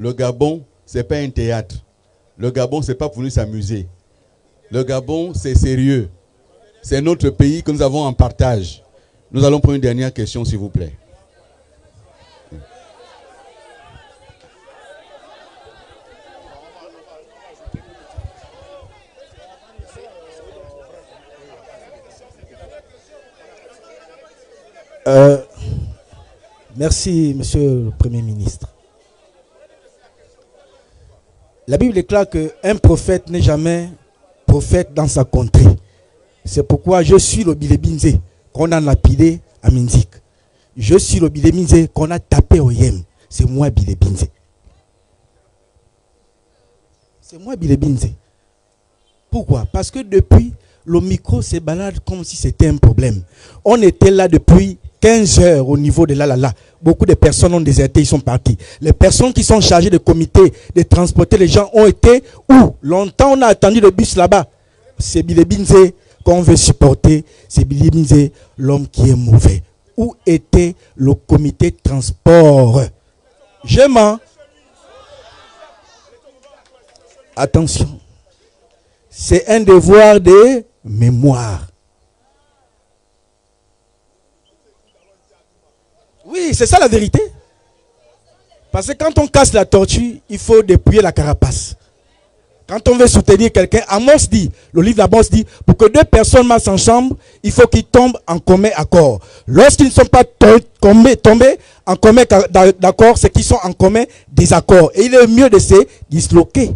Le Gabon, ce n'est pas un théâtre. Le Gabon, ce n'est pas pour nous s'amuser. Le Gabon, c'est sérieux. C'est notre pays que nous avons en partage. Nous allons prendre une dernière question, s'il vous plaît. Merci, Monsieur le Premier ministre. La Bible déclare qu'un prophète n'est jamais prophète dans sa contrée. C'est pourquoi je suis le Bilebinze qu'on a lapidé à Minzik. Je suis le Bilebinze qu'on a tapé au Yem. C'est moi Bilebinze. C'est moi Bilebinze. Pourquoi? Parce que depuis, le micro se balade comme si c'était un problème. On était là depuis 15 heures au niveau de l'Alala. Beaucoup de personnes ont déserté, ils sont partis. Les personnes qui sont chargées de comité de transporter les gens ont été où? Longtemps on a attendu le bus là-bas. C'est Bilebinze qu'on veut supporter. C'est Bilebinze, l'homme qui est mauvais. Où était le comité de transport? Je mens. Attention. C'est un devoir de mémoire. Oui, c'est ça la vérité. Parce que quand on casse la tortue, il faut dépouiller la carapace. Quand on veut soutenir quelqu'un, Amos dit, le livre d'Amos dit, pour que deux personnes marchent ensemble, il faut qu'ils tombent en commun accord. Lorsqu'ils ne sont pas tombés en commun d'accord, c'est qu'ils sont en commun désaccord. Et il est mieux de se disloquer.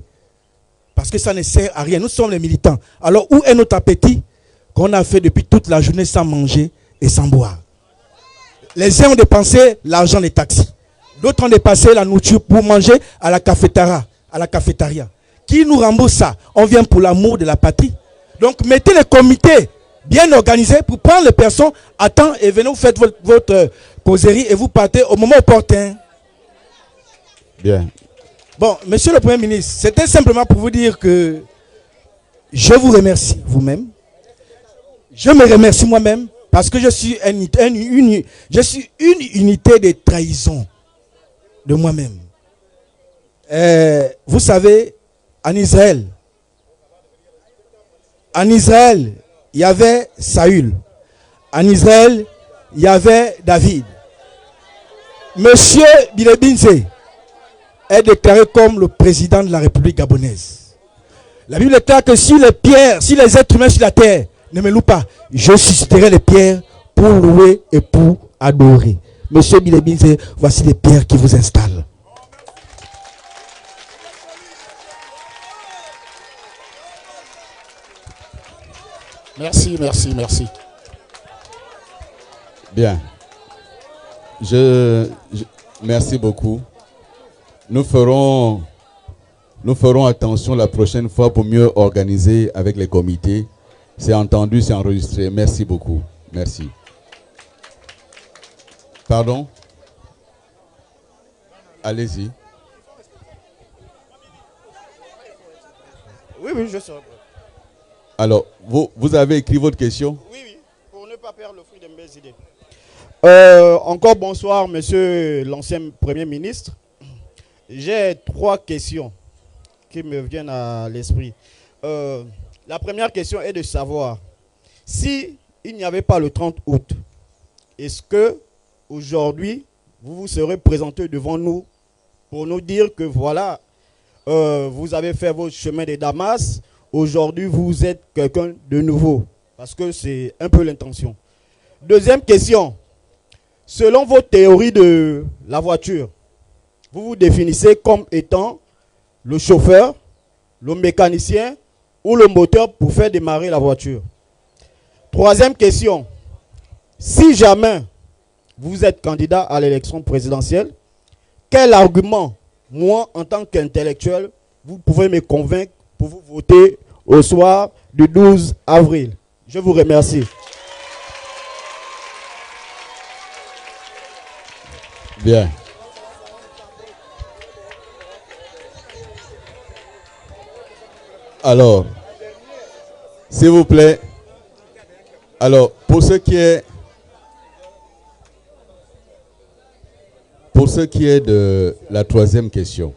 Parce que ça ne sert à rien. Nous sommes les militants. Alors où est notre appétit qu'on a fait depuis toute la journée sans manger et sans boire? Les uns ont dépensé l'argent des taxis. D'autres ont dépensé la nourriture pour manger à la cafétéria. Qui nous rembourse ça? On vient pour l'amour de la patrie. Donc mettez les comités bien organisés pour prendre les personnes à temps et venez, vous faites votre causerie et vous partez au moment opportun. Bien. Bon, monsieur le Premier ministre, c'était simplement pour vous dire que je vous remercie vous-même. Je me remercie moi-même. Parce que je suis une unité de trahison de moi-même. Vous savez, en Israël, il y avait Saül. En Israël, il y avait David. Monsieur Bilebinze est déclaré comme le président de la République gabonaise. La Bible déclare que si les êtres humains sur la terre ne me louent pas, je susciterai les pierres pour louer et pour adorer. Monsieur Bilebinze, voici les pierres qui vous installent. Merci, merci, merci. Bien. Merci beaucoup. Nous ferons attention la prochaine fois pour mieux organiser avec les comités. C'est entendu, c'est enregistré. Merci beaucoup. Merci. Pardon? Allez-y. Oui, je sais. Alors, vous avez écrit votre question? Oui, pour ne pas perdre le fruit de mes idées. Encore bonsoir, monsieur l'ancien Premier ministre. J'ai 3 questions qui me viennent à l'esprit. La première question est de savoir si il n'y avait pas le 30 août, est-ce que aujourd'hui vous vous serez présenté devant nous pour nous dire que voilà, vous avez fait votre chemin de Damas, aujourd'hui vous êtes quelqu'un de nouveau, parce que c'est un peu l'intention. Deuxième question, selon vos théories de la voiture, vous vous définissez comme étant le chauffeur, le mécanicien ou le moteur pour faire démarrer la voiture. Troisième question, si jamais vous êtes candidat à l'élection présidentielle, quel argument, moi en tant qu'intellectuel, vous pouvez me convaincre pour vous voter au soir du 12 avril? Je vous remercie. Bien. Alors, s'il vous plaît, alors, pour ce qui est de la troisième question,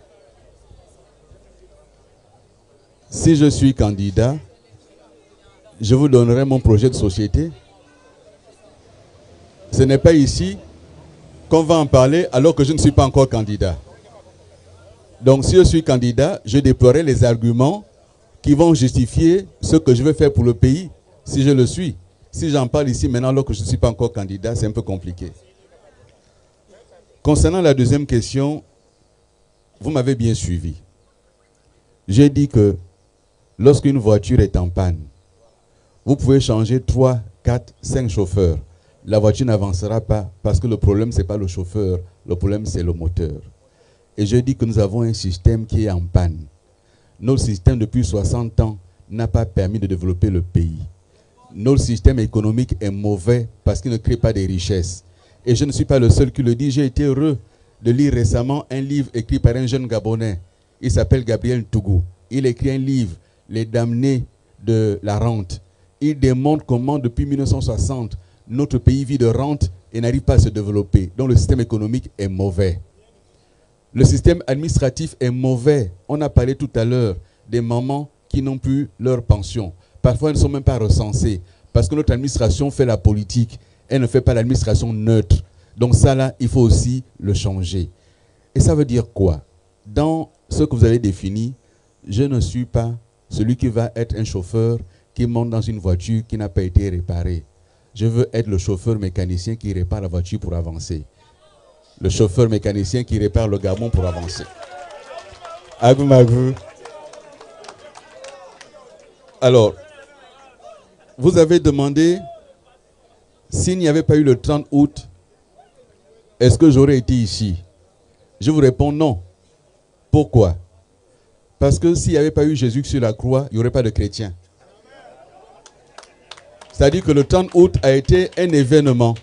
Si je suis candidat, je vous donnerai mon projet de société. Ce n'est pas ici qu'on va en parler alors que je ne suis pas encore candidat. Donc si je suis candidat, je déploierai les arguments qui vont justifier ce que je vais faire pour le pays si je le suis. Si j'en parle ici maintenant alors que je ne suis pas encore candidat, c'est un peu compliqué. Concernant la deuxième question, vous m'avez bien suivi. J'ai dit que lorsqu'une voiture est en panne, vous pouvez changer 3, 4, 5 chauffeurs. La voiture n'avancera pas parce que le problème, ce n'est pas le chauffeur, le problème, c'est le moteur. Et je dis que nous avons un système qui est en panne. Notre système, depuis 60 ans, n'a pas permis de développer le pays. Notre système économique est mauvais parce qu'il ne crée pas de richesses. Et je ne suis pas le seul qui le dit. J'ai été heureux de lire récemment un livre écrit par un jeune Gabonais. Il s'appelle Gabriel Tougou. Il écrit un livre, Les damnés de la rente. Il démontre comment, depuis 1960, notre pays vit de rente et n'arrive pas à se développer. Donc le système économique est mauvais. Le système administratif est mauvais. On a parlé tout à l'heure des mamans qui n'ont plus leur pension. Parfois, elles ne sont même pas recensées parce que notre administration fait la politique. Elle ne fait pas l'administration neutre. Donc ça, là, il faut aussi le changer. Et ça veut dire quoi? Dans ce que vous avez défini, je ne suis pas celui qui va être un chauffeur qui monte dans une voiture qui n'a pas été réparée. Je veux être le chauffeur mécanicien qui répare la voiture pour avancer. Le chauffeur mécanicien qui répare le Gabon pour avancer. Agou Magou. Alors, vous avez demandé s'il n'y avait pas eu le 30 août, est-ce que j'aurais été ici? Je vous réponds non. Pourquoi? Parce que s'il n'y avait pas eu Jésus sur la croix, il n'y aurait pas de chrétiens. C'est-à-dire que le 30 août a été un événement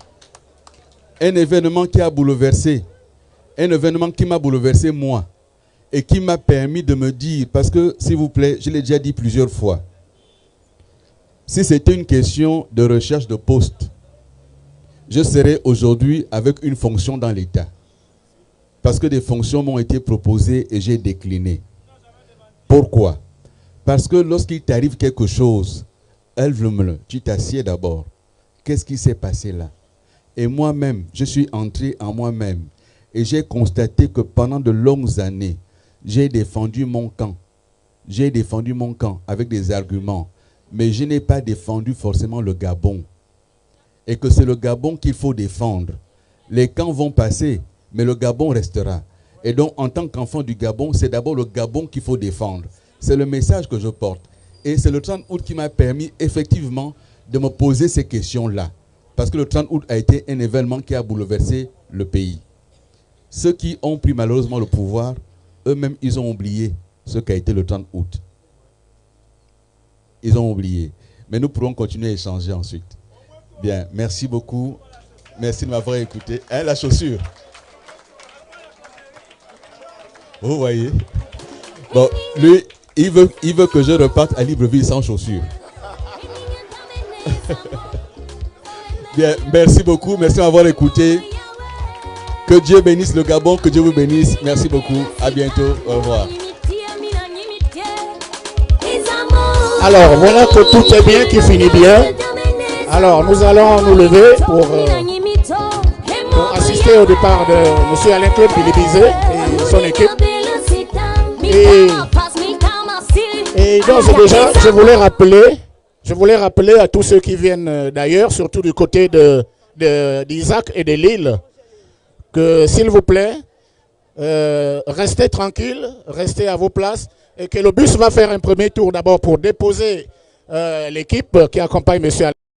qui a bouleversé, un événement qui m'a bouleversé moi et qui m'a permis de me dire, parce que s'il vous plaît, je l'ai déjà dit plusieurs fois, si c'était une question de recherche de poste, je serais aujourd'hui avec une fonction dans l'État. Parce que des fonctions m'ont été proposées et j'ai décliné. Pourquoi? Parce que lorsqu'il t'arrive quelque chose, tu t'assieds d'abord. Qu'est-ce qui s'est passé là? Et moi-même, je suis entré en moi-même. Et j'ai constaté que pendant de longues années, j'ai défendu mon camp. J'ai défendu mon camp avec des arguments. Mais je n'ai pas défendu forcément le Gabon. Et que c'est le Gabon qu'il faut défendre. Les camps vont passer, mais le Gabon restera. Et donc, en tant qu'enfant du Gabon, c'est d'abord le Gabon qu'il faut défendre. C'est le message que je porte. Et c'est le 30 août qui m'a permis effectivement de me poser ces questions-là. Parce que le 30 août a été un événement qui a bouleversé le pays. Ceux qui ont pris malheureusement le pouvoir, eux-mêmes, ils ont oublié ce qu'a été le 30 août. Ils ont oublié. Mais nous pourrons continuer à échanger ensuite. Bien, merci beaucoup. Merci de m'avoir écouté. Hein, la chaussure. Vous voyez? Bon, lui, il veut que je reparte à Libreville sans chaussures. Bien, merci beaucoup. Merci de m'avoir écouté. Que Dieu bénisse le Gabon, que Dieu vous bénisse. Merci beaucoup. À bientôt. Au revoir. Alors, voilà que tout est bien, qui finit bien. Alors, nous allons nous lever pour assister au départ de M. Alain-Claude Bilibizé et son équipe. Et donc, déjà, je voulais rappeler à tous ceux qui viennent d'ailleurs, surtout du côté d'Isaac et de Lille, que s'il vous plaît, restez tranquilles, restez à vos places, et que le bus va faire un premier tour d'abord pour déposer l'équipe qui accompagne M. Alain.